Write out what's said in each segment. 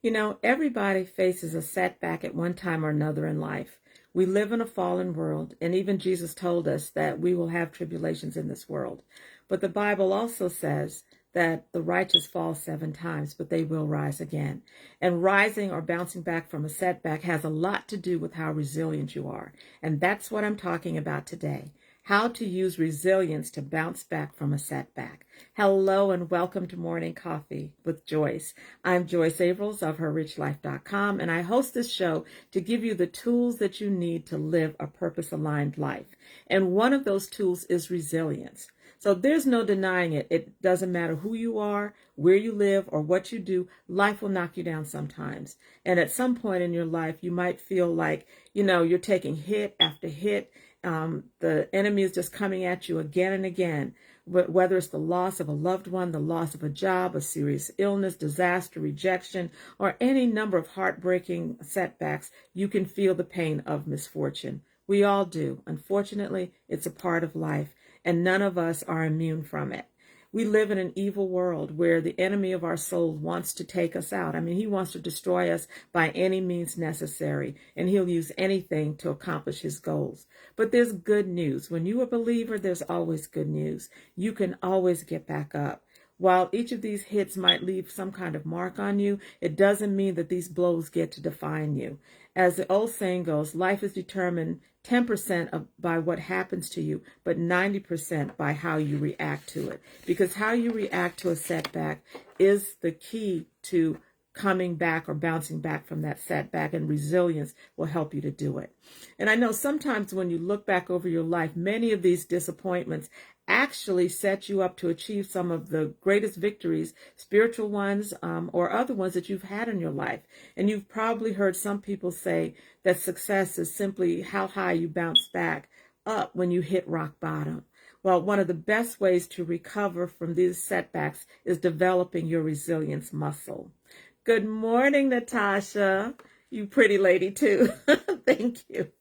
You know, everybody faces a setback at one time or another in life. We live in a fallen world, and even Jesus told us that we will have tribulations in this world. But the Bible also says that the righteous fall 7 times, but they will rise again. And rising or bouncing back from a setback has a lot to do with how resilient you are. And that's what I'm talking about today. How to use resilience to bounce back from a setback. Hello and welcome to Morning Coffee with Joyce. I'm Joyce Avrils of herrichlife.com, and I host this show to give you the tools that you need to live a purpose-aligned life. And one of those tools is resilience. So there's no denying it. It doesn't matter who you are, where you live, or what you do. Life will knock you down sometimes. And at some point in your life, you might feel like, you're taking hit after hit. The enemy is just coming at you again and again, whether it's the loss of a loved one, the loss of a job, a serious illness, disaster, rejection, or any number of heartbreaking setbacks. You can feel the pain of misfortune. We all do. Unfortunately, it's a part of life, and none of us are immune from it. We live in an evil world where the enemy of our soul wants to take us out. I mean, he wants to destroy us by any means necessary, and he'll use anything to accomplish his goals. But there's good news. When you're a believer, there's always good news. You can always get back up. While each of these hits might leave some kind of mark on you, it doesn't mean that these blows get to define you. As the old saying goes, life is determined 10% by what happens to you, but 90% by how you react to it. Because how you react to a setback is the key to coming back or bouncing back from that setback, and resilience will help you to do it. And I know sometimes when you look back over your life, many of these disappointments actually set you up to achieve some of the greatest victories, spiritual ones, or other ones that you've had in your life. And you've probably heard some people say that success is simply how high you bounce back up when you hit rock bottom. Well, one of the best ways to recover from these setbacks is developing your resilience muscle. Good morning, Natasha. You pretty lady too. Thank you.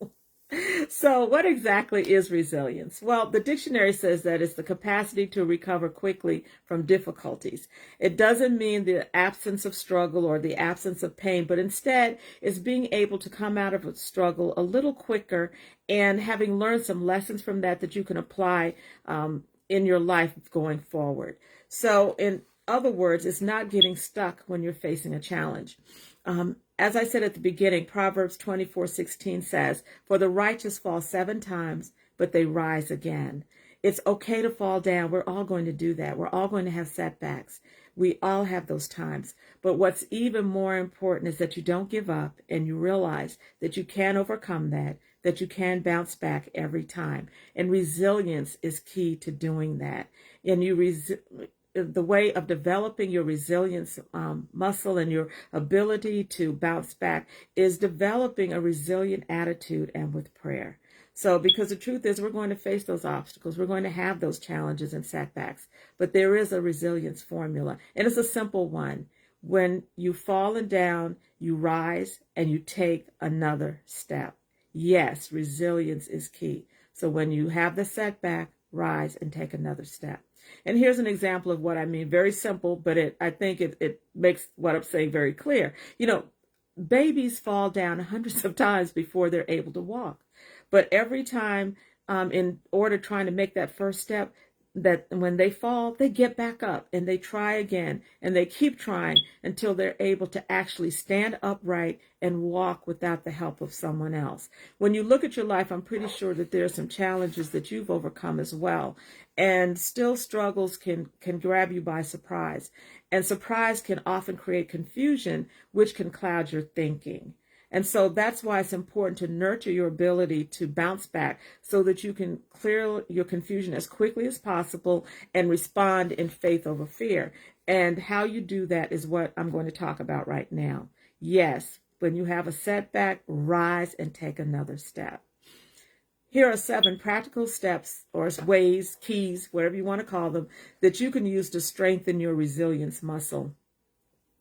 So what exactly is resilience? Well, the dictionary says that it's the capacity to recover quickly from difficulties. It doesn't mean the absence of struggle or the absence of pain, but instead it's being able to come out of a struggle a little quicker and having learned some lessons from that you can apply in your life going forward. So in other words, it's not getting stuck when you're facing a challenge. As I said at the beginning, Proverbs 24:16 says, "For the righteous fall 7 times, but they rise again." It's okay to fall down. We're all going to do that. We're all going to have setbacks. We all have those times. But what's even more important is that you don't give up and you realize that you can overcome that you can bounce back every time. And resilience is key to doing that. And the way of developing your resilience muscle and your ability to bounce back is developing a resilient attitude and with prayer. So because the truth is we're going to face those obstacles. We're going to have those challenges and setbacks. But there is a resilience formula, and it's a simple one. When you've fallen down, you rise and you take another step. Yes, resilience is key. So when you have the setback, rise and take another step. And here's an example of what I mean. Very simple, but I think it makes what I'm saying very clear. Babies fall down hundreds of times before they're able to walk. But every time, in order trying to make that first step, that when they fall, they get back up and they try again and they keep trying until they're able to actually stand upright and walk without the help of someone else. When you look at your life, I'm pretty sure that there are some challenges that you've overcome as well. And still struggles can grab you by surprise. And surprise can often create confusion, which can cloud your thinking. And so that's why it's important to nurture your ability to bounce back so that you can clear your confusion as quickly as possible and respond in faith over fear. And how you do that is what I'm going to talk about right now. Yes, when you have a setback, rise and take another step. Here are 7 practical steps or ways, keys, whatever you want to call them, that you can use to strengthen your resilience muscle.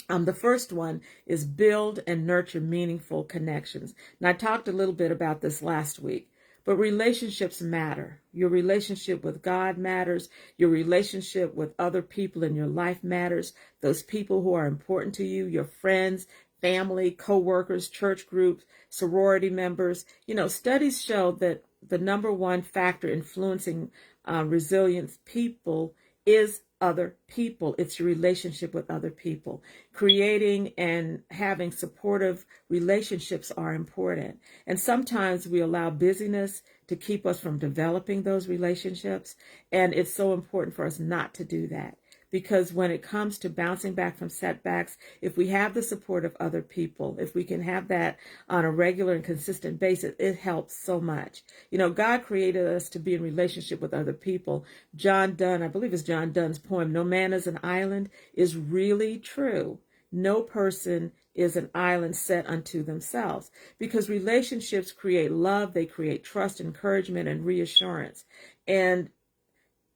The first one is build and nurture meaningful connections. And I talked a little bit about this last week, but relationships matter. Your relationship with God matters. Your relationship with other people in your life matters. Those people who are important to you, your friends, family, co-workers, church groups, sorority members. Studies show that the number one factor influencing resilient people is other people. It's your relationship with other people. Creating and having supportive relationships are important. And sometimes we allow busyness to keep us from developing those relationships. And it's so important for us not to do that. Because when it comes to bouncing back from setbacks, if we have the support of other people, if we can have that on a regular and consistent basis, it helps so much. God created us to be in relationship with other people. John Donne, I believe it's John Donne's poem, "No Man is an Island," is really true. No person is an island set unto themselves, because relationships create love, they create trust, encouragement, and reassurance. And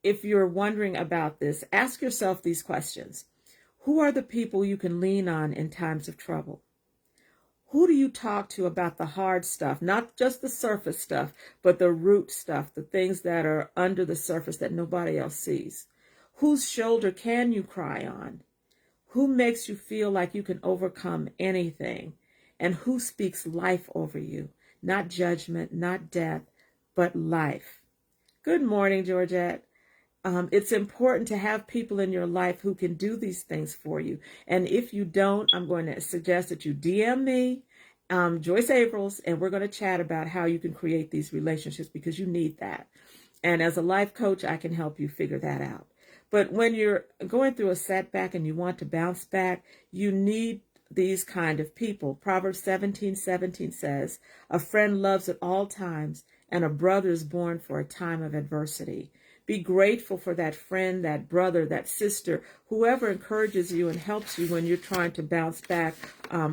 if you're wondering about this, ask yourself these questions. Who are the people you can lean on in times of trouble? Who do you talk to about the hard stuff, not just the surface stuff, but the root stuff, the things that are under the surface that nobody else sees? Whose shoulder can you cry on? Who makes you feel like you can overcome anything? And who speaks life over you? Not judgment, not death, but life. Good morning, Georgette. It's important to have people in your life who can do these things for you. And if you don't, I'm going to suggest that you DM me, Joyce Abrils, and we're going to chat about how you can create these relationships, because you need that. And as a life coach, I can help you figure that out. But when you're going through a setback and you want to bounce back, you need these kind of people. Proverbs 17:17 says, "A friend loves at all times, and a brother is born for a time of adversity." Be grateful for that friend, that brother, that sister, whoever encourages you and helps you when you're trying to bounce back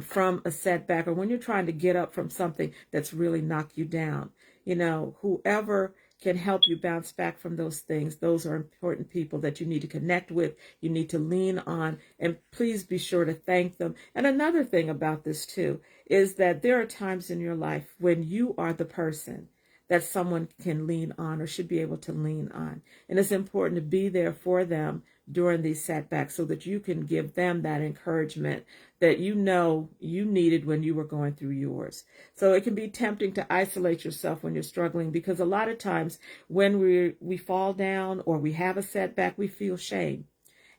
from a setback, or when you're trying to get up from something that's really knocked you down. Whoever can help you bounce back from those things, those are important people that you need to connect with, you need to lean on, and please be sure to thank them. And another thing about this too is that there are times in your life when you are the person that someone can lean on or should be able to lean on. And it's important to be there for them during these setbacks so that you can give them that encouragement that you needed when you were going through yours. So it can be tempting to isolate yourself when you're struggling, because a lot of times when we fall down or we have a setback, we feel shame.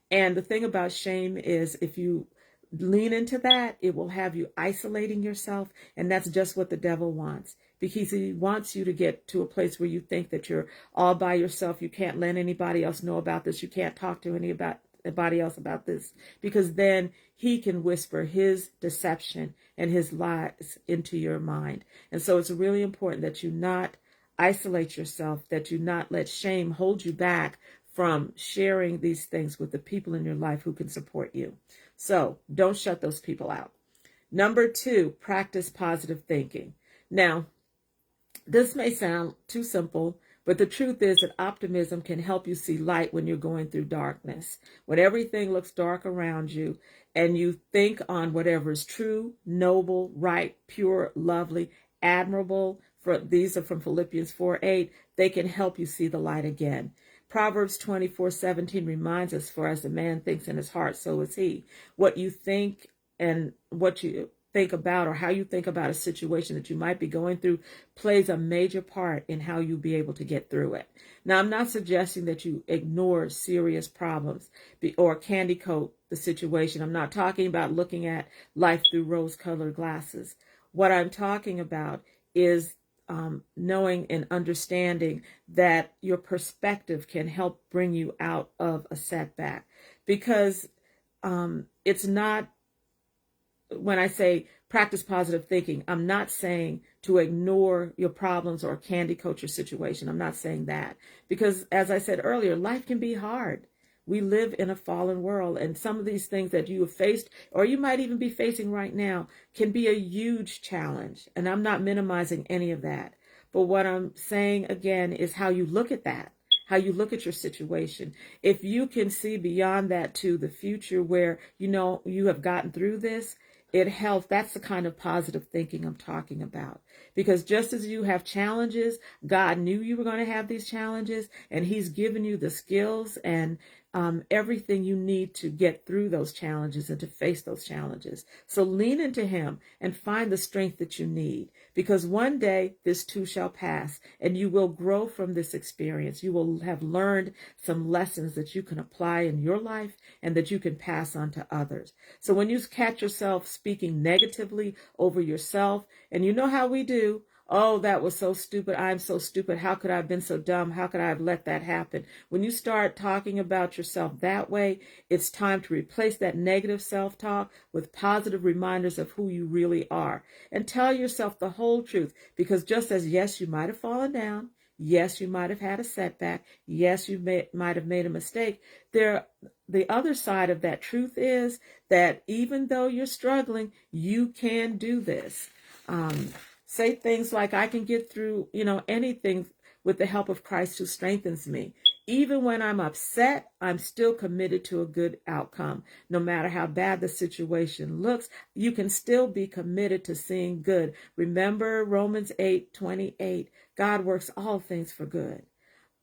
And the thing about shame is, if you lean into that, it will have you isolating yourself. And that's just what the devil wants, because he wants you to get to a place where you think that you're all by yourself. You can't let anybody else know about this. You can't talk to anybody else about this, because then he can whisper his deception and his lies into your mind. And so it's really important that you not isolate yourself, that you not let shame hold you back from sharing these things with the people in your life who can support you. So don't shut those people out. Number 2, practice positive thinking. Now, this may sound too simple, but the truth is that optimism can help you see light when you're going through darkness. When everything looks dark around you and you think on whatever is true, noble, right, pure, lovely, admirable, these are from Philippians 4:8, they can help you see the light again. Proverbs 24:17 reminds us, "For as a man thinks in his heart, so is he." What you think and what you think about, or how you think about a situation that you might be going through, plays a major part in how you'll be able to get through it. Now, I'm not suggesting that you ignore serious problems or candy coat the situation. I'm not talking about looking at life through rose-colored glasses. What I'm talking about is knowing and understanding that your perspective can help bring you out of a setback. Because it's not, when I say practice positive thinking, I'm not saying to ignore your problems or candy coat your situation. I'm not saying that. Because as I said earlier, life can be hard. We live in a fallen world, and some of these things that you have faced, or you might even be facing right now, can be a huge challenge. And I'm not minimizing any of that. But what I'm saying again is how you look at that, how you look at your situation. If you can see beyond that to the future where you have gotten through this, it helps. That's the kind of positive thinking I'm talking about. Because just as you have challenges, God knew you were going to have these challenges, and he's given you the skills and everything you need to get through those challenges and to face those challenges. So lean into him and find the strength that you need, because one day this too shall pass and you will grow from this experience. You will have learned some lessons that you can apply in your life and that you can pass on to others. So when you catch yourself speaking negatively over yourself, and you know how we do, oh, that was so stupid. I'm so stupid. How could I have been so dumb? How could I have let that happen? When you start talking about yourself that way, it's time to replace that negative self-talk with positive reminders of who you really are. And tell yourself the whole truth, because just as, yes, you might have fallen down. Yes, you might have had a setback. Yes, you might have made a mistake. The other side of that truth is that even though you're struggling, you can do this. Say things like, I can get through, anything with the help of Christ who strengthens me. Even when I'm upset, I'm still committed to a good outcome. No matter how bad the situation looks, you can still be committed to seeing good. Remember Romans 8:28. God works all things for good.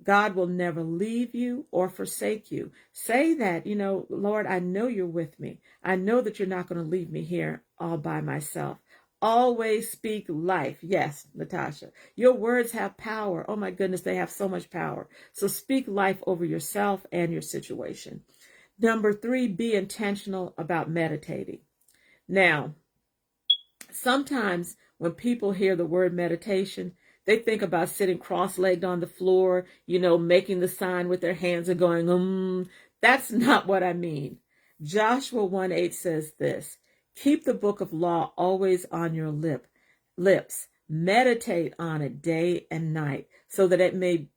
God will never leave you or forsake you. Say that, Lord, I know you're with me. I know that you're not going to leave me here all by myself. Always speak life. Yes, Natasha, your words have power. Oh my goodness, they have so much power. So speak life over yourself and your situation. Number 3, be intentional about meditating. Now, sometimes when people hear the word meditation, they think about sitting cross-legged on the floor, making the sign with their hands and going, That's not what I mean. Joshua 1:8 says this: keep the book of law always on your lips. Meditate on it day and night, so that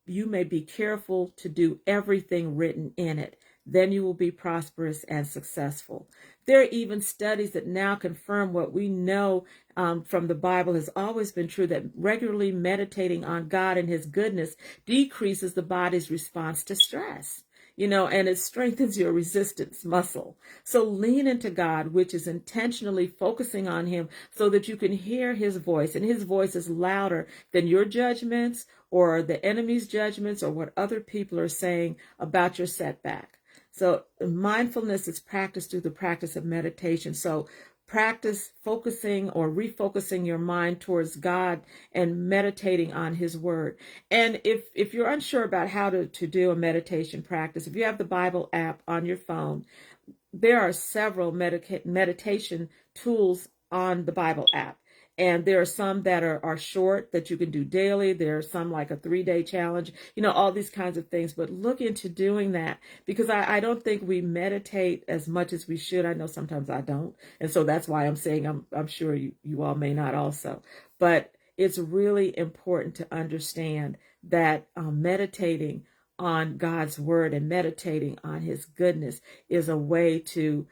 you may be careful to do everything written in it. Then you will be prosperous and successful. There are even studies that now confirm what we know from the Bible has always been true, that regularly meditating on God and his goodness decreases the body's response to stress. And it strengthens your resistance muscle. So lean into God, which is intentionally focusing on him so that you can hear his voice. And his voice is louder than your judgments or the enemy's judgments or what other people are saying about your setback. So mindfulness is practiced through the practice of meditation. So practice focusing or refocusing your mind towards God and meditating on his word. And if you're unsure about how to do a meditation practice, if you have the Bible app on your phone, there are several meditation tools on the Bible app. And there are some that are short that you can do daily. There are some like a 3-day challenge, all these kinds of things. But look into doing that, because I don't think we meditate as much as we should. I know sometimes I don't. And so that's why I'm saying I'm sure you all may not also. But it's really important to understand that meditating on God's word and meditating on his goodness is a way to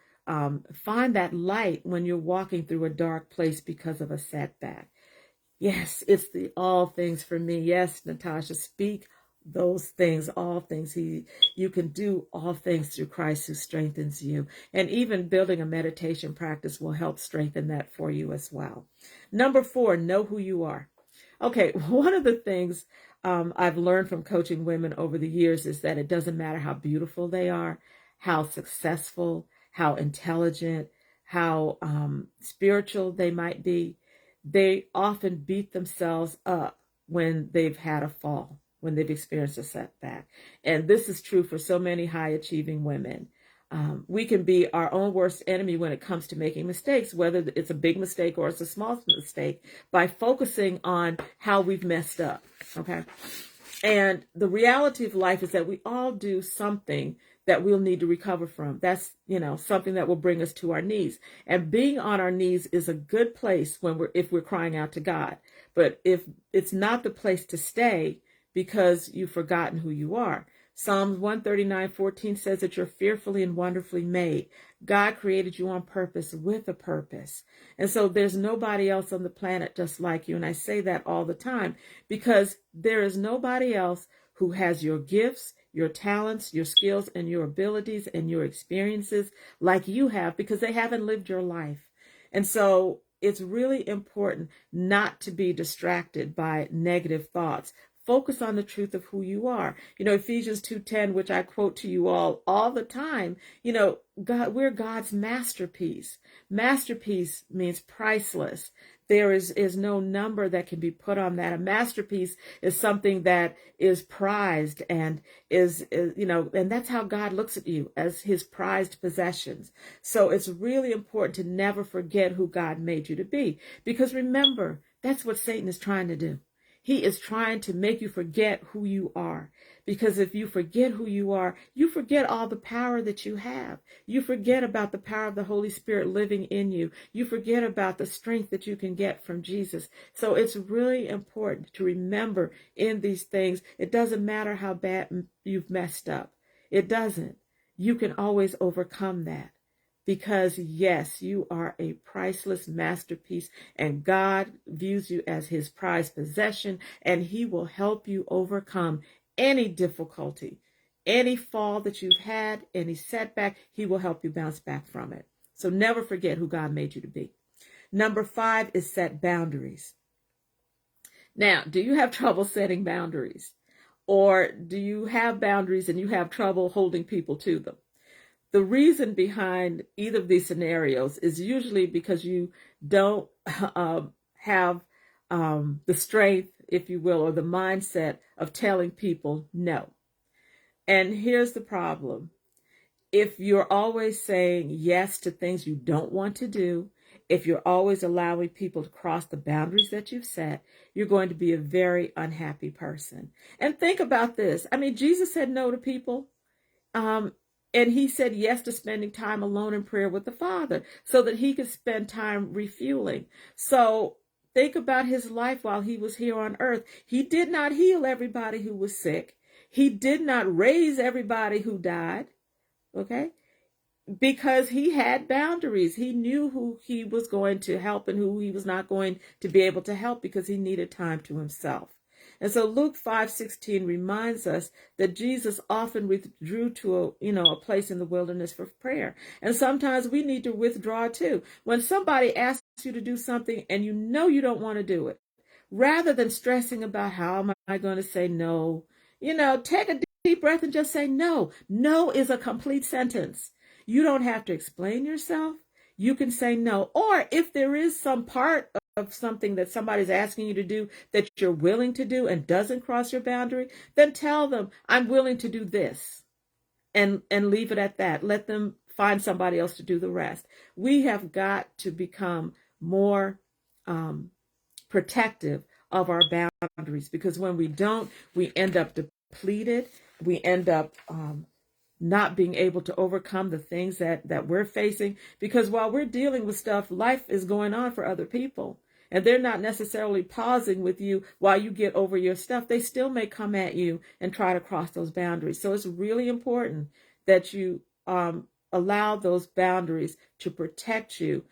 find that light when you're walking through a dark place because of a setback. Yes, it's the all things for me. Yes, Natasha, speak those things, all things. You can do all things through Christ who strengthens you. And even building a meditation practice will help strengthen that for you as well. Number 4, know who you are. Okay, one of the things I've learned from coaching women over the years is that it doesn't matter how beautiful they are, how successful, how intelligent, how spiritual they might be. They often beat themselves up when they've had a fall, when they've experienced a setback. And this is true for so many high-achieving women. We can be our own worst enemy when it comes to making mistakes, whether it's a big mistake or it's a small mistake, by focusing on how we've messed up, okay? And the reality of life is that we all do something that we'll need to recover from. That's, something that will bring us to our knees. And being on our knees is a good place if we're crying out to God. But if it's not the place to stay because you've forgotten who you are. Psalms 139:14 says that you're fearfully and wonderfully made. God created you on purpose with a purpose. And so there's nobody else on the planet just like you. And I say that all the time because there is nobody else who has your gifts, your talents, your skills, and your abilities and your experiences like you have, because they haven't lived your life. And so it's really important not to be distracted by negative thoughts. Focus on the truth of who you are. Ephesians 2:10, which I quote to you all the time, God, we're God's masterpiece. Masterpiece means priceless. There is no number that can be put on that. A masterpiece is something that is prized and and that's how God looks at you, as his prized possessions. So it's really important to never forget who God made you to be, because remember, that's what Satan is trying to do. He is trying to make you forget who you are. Because if you forget who you are, you forget all the power that you have. You forget about the power of the Holy Spirit living in you. You forget about the strength that you can get from Jesus. So it's really important to remember in these things, it doesn't matter how bad you've messed up. It doesn't. You can always overcome that. Because yes, you are a priceless masterpiece, and God views you as his prized possession, and he will help you overcome any difficulty, any fall that you've had, any setback. He will help you bounce back from it. So never forget who God made you to be. Number 5 is set boundaries. Now, do you have trouble setting boundaries? Or do you have boundaries and you have trouble holding people to them? The reason behind either of these scenarios is usually because you don't have the strength, if you will, or the mindset of telling people no. And here's the problem. If you're always saying yes to things you don't want to do, if you're always allowing people to cross the boundaries that you've set, you're going to be a very unhappy person. And think about this. I mean, Jesus said no to people. And he said yes to spending time alone in prayer with the Father so that he could spend time refueling. So think about his life while he was here on earth. He did not heal everybody who was sick. He did not raise everybody who died, okay? Because he had boundaries. He knew who he was going to help and who he was not going to be able to help, because he needed time to himself. And so Luke 5:16 reminds us that Jesus often withdrew to a place in the wilderness for prayer. And sometimes we need to withdraw too. When somebody asks you to do something and you know you don't want to do it, rather than stressing about how am I going to say no, take a deep breath and just say no. No is a complete sentence. You don't have to explain yourself. You can say no. Or if there is some part of something that somebody's asking you to do that you're willing to do and doesn't cross your boundary, then tell them, I'm willing to do this, and leave it at that. Let them find somebody else to do the rest. We have got to become more protective of our boundaries, because when we don't, we end up depleted. We end up not being able to overcome the things that we're facing, because while we're dealing with stuff, life is going on for other people. And they're not necessarily pausing with you while you get over your stuff. They still may come at you and try to cross those boundaries. So it's really important that you allow those boundaries to protect you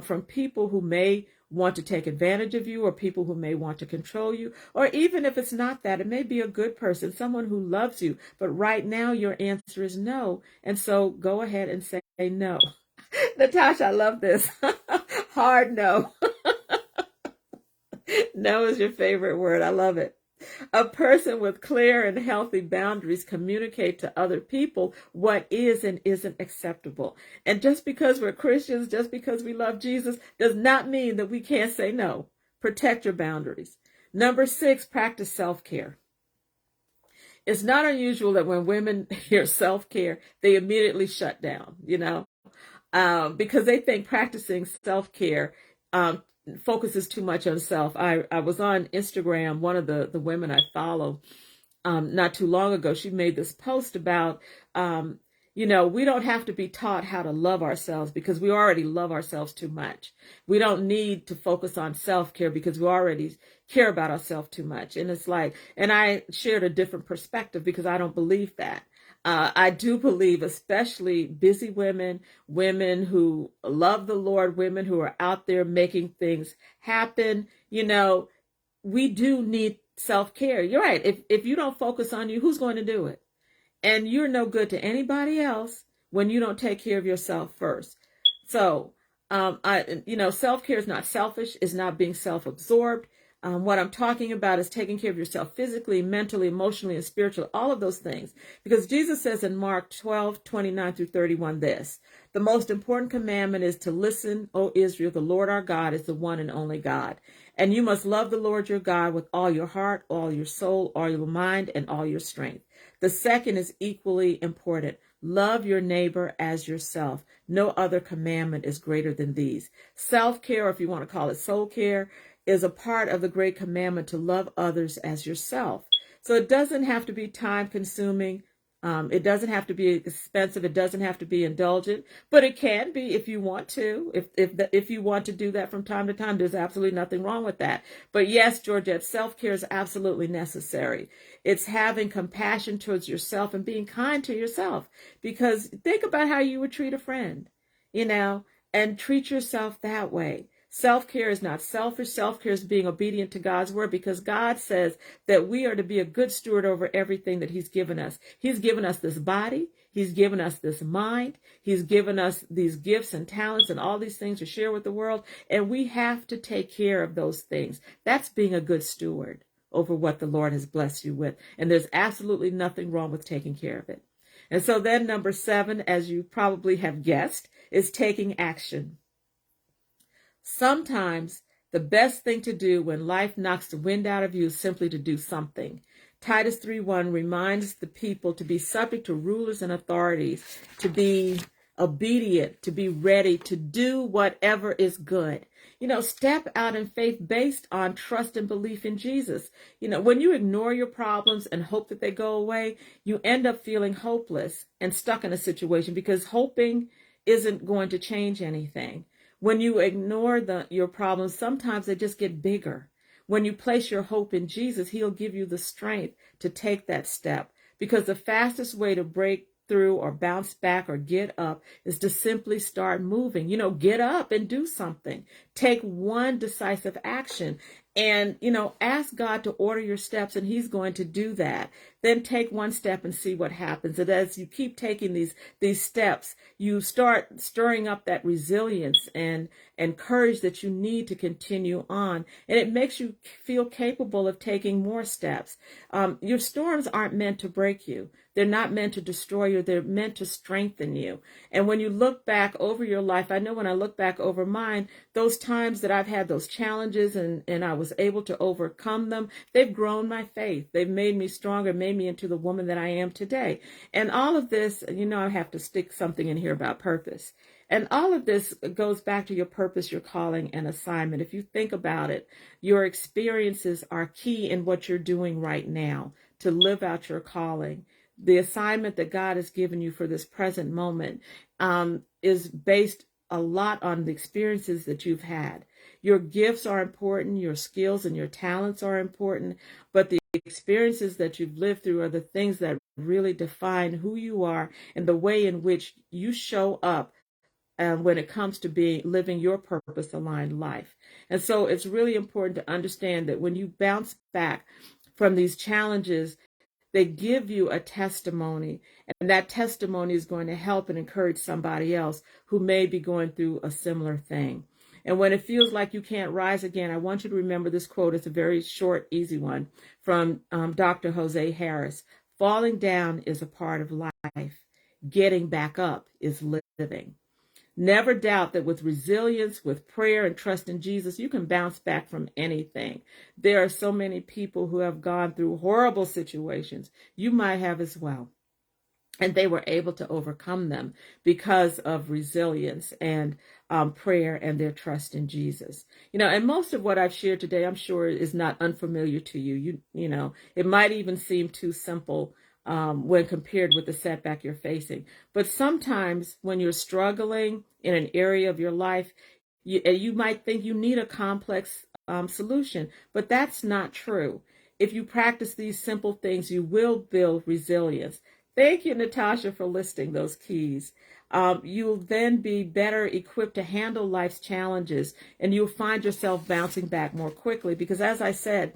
from people who may want to take advantage of you, or people who may want to control you. Or even if it's not that, it may be a good person, someone who loves you. But right now your answer is no. And so go ahead and say no. Natasha, I love this. Hard no. No is your favorite word. I love it. A person with clear and healthy boundaries communicate to other people what is and isn't acceptable. And just because we're Christians, just because we love Jesus, does not mean that we can't say no. Protect your boundaries. Number 6, practice self-care. It's not unusual that when women hear self-care, they immediately shut down, because they think practicing self-care focuses too much on self. I was on Instagram. One of the women I follow not too long ago, she made this post about, we don't have to be taught how to love ourselves, because we already love ourselves too much. We don't need to focus on self-care because we already care about ourselves too much. And it's like, and I shared a different perspective, because I don't believe that. I do believe, especially busy women, women who love the Lord, women who are out there making things happen, we do need self-care. You're right. If you don't focus on you, who's going to do it? And you're no good to anybody else when you don't take care of yourself first. So, self-care is not selfish, is not being self-absorbed. What I'm talking about is taking care of yourself physically, mentally, emotionally, and spiritually, all of those things. Because Jesus says in Mark 12:29-31 this, the most important commandment is to listen, O Israel, the Lord our God is the one and only God. And you must love the Lord your God with all your heart, all your soul, all your mind, and all your strength. The second is equally important. Love your neighbor as yourself. No other commandment is greater than these. Self-care, or if you want to call it soul care, is a part of the great commandment to love others as yourself. So it doesn't have to be time consuming. It doesn't have to be expensive. It doesn't have to be indulgent, but it can be if you want to. If you want to do that from time to time, there's absolutely nothing wrong with that. But yes, Georgette, self-care is absolutely necessary. It's having compassion towards yourself and being kind to yourself. Because think about how you would treat a friend, and treat yourself that way. Self-care is not selfish. Self-care is being obedient to God's word, because God says that we are to be a good steward over everything that he's given us. He's given us this body. He's given us this mind. He's given us these gifts and talents and all these things to share with the world. And we have to take care of those things. That's being a good steward over what the Lord has blessed you with. And there's absolutely nothing wrong with taking care of it. And so then number 7, as you probably have guessed, is taking action. Sometimes the best thing to do when life knocks the wind out of you is simply to do something. Titus 3:1 reminds the people to be subject to rulers and authorities, to be obedient, to be ready, to do whatever is good. Step out in faith based on trust and belief in Jesus. When you ignore your problems and hope that they go away, you end up feeling hopeless and stuck in a situation, because hoping isn't going to change anything. When you ignore your problems, sometimes they just get bigger. When you place your hope in Jesus, he'll give you the strength to take that step, because the fastest way to break through or bounce back or get up is to simply start moving. Get up and do something. Take one decisive action and, ask God to order your steps, and he's going to do that. Then take one step and see what happens. And as you keep taking these steps, you start stirring up that resilience and courage that you need to continue on. And it makes you feel capable of taking more steps. Your storms aren't meant to break you. They're not meant to destroy you. They're meant to strengthen you. And when you look back over your life, I know when I look back over mine, those times that I've had those challenges and I was able to overcome them, they've grown my faith. They've made me stronger, made me into the woman that I am today. And all of this, I have to stick something in here about purpose. And all of this goes back to your purpose, your calling, and assignment. If you think about it, your experiences are key in what you're doing right now to live out your calling. The assignment that God has given you for this present moment is based a lot on the experiences that you've had. Your gifts are important, your skills and your talents are important, but the experiences that you've lived through are the things that really define who you are and the way in which you show up when it comes to living your purpose-aligned life. And so it's really important to understand that when you bounce back from these challenges, they give you a testimony, and that testimony is going to help and encourage somebody else who may be going through a similar thing. And when it feels like you can't rise again, I want you to remember this quote. It's a very short, easy one from Dr. Jose Harris. Falling down is a part of life. Getting back up is living. Never doubt that with resilience, with prayer and trust in Jesus, you can bounce back from anything. There are so many people who have gone through horrible situations. You might have as well. And they were able to overcome them because of resilience and prayer and their trust in Jesus. And most of what I've shared today, I'm sure, is not unfamiliar to you. It might even seem too simple when compared with the setback you're facing. But sometimes when you're struggling in an area of your life, you might think you need a complex solution, but that's not true. If you practice these simple things, you will build resilience. Thank you, Natasha, for listing those keys. You'll then be better equipped to handle life's challenges, and you'll find yourself bouncing back more quickly because, as I said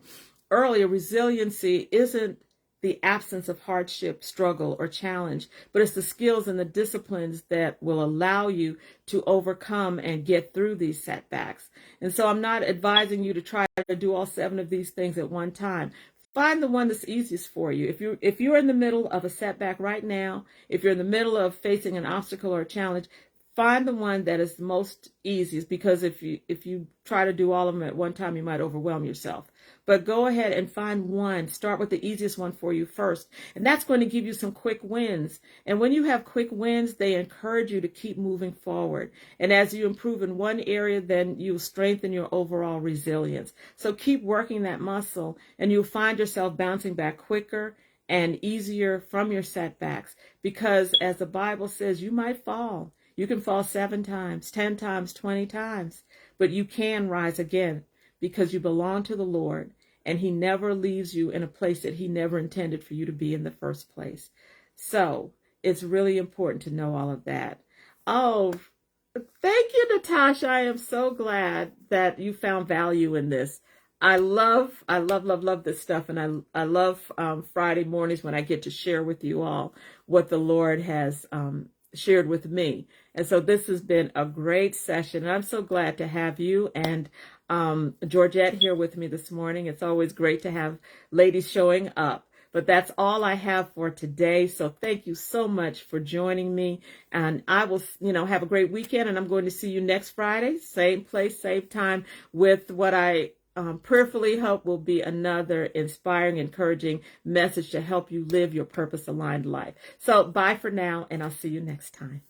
earlier, resiliency isn't the absence of hardship, struggle, or challenge, but it's the skills and the disciplines that will allow you to overcome and get through these setbacks. And so I'm not advising you to try to do all 7 of these things at one time. Find the one that's easiest for you. If you're in the middle of a setback right now, if you're in the middle of facing an obstacle or a challenge, find the one that is most easiest, because if you try to do all of them at one time, you might overwhelm yourself. But go ahead and find one. Start with the easiest one for you first. And that's going to give you some quick wins. And when you have quick wins, they encourage you to keep moving forward. And as you improve in one area, then you'll strengthen your overall resilience. So keep working that muscle, and you'll find yourself bouncing back quicker and easier from your setbacks. Because as the Bible says, you might fall. You can fall 7 times, 10 times, 20 times, but you can rise again, because you belong to the Lord, and he never leaves you in a place that he never intended for you to be in the first place. So it's really important to know all of that. Oh, thank you, Natasha. I am so glad that you found value in this. I love this stuff. And I love Friday mornings when I get to share with you all what the Lord has shared with me. And so this has been a great session, and I'm so glad to have you and Georgette here with me this morning. It's always great to have ladies showing up. But that's all I have for today. So thank you so much for joining me. And I will, have a great weekend. And I'm going to see you next Friday, same place, same time, with what I prayerfully hope will be another inspiring, encouraging message to help you live your purpose-aligned life. So bye for now, and I'll see you next time.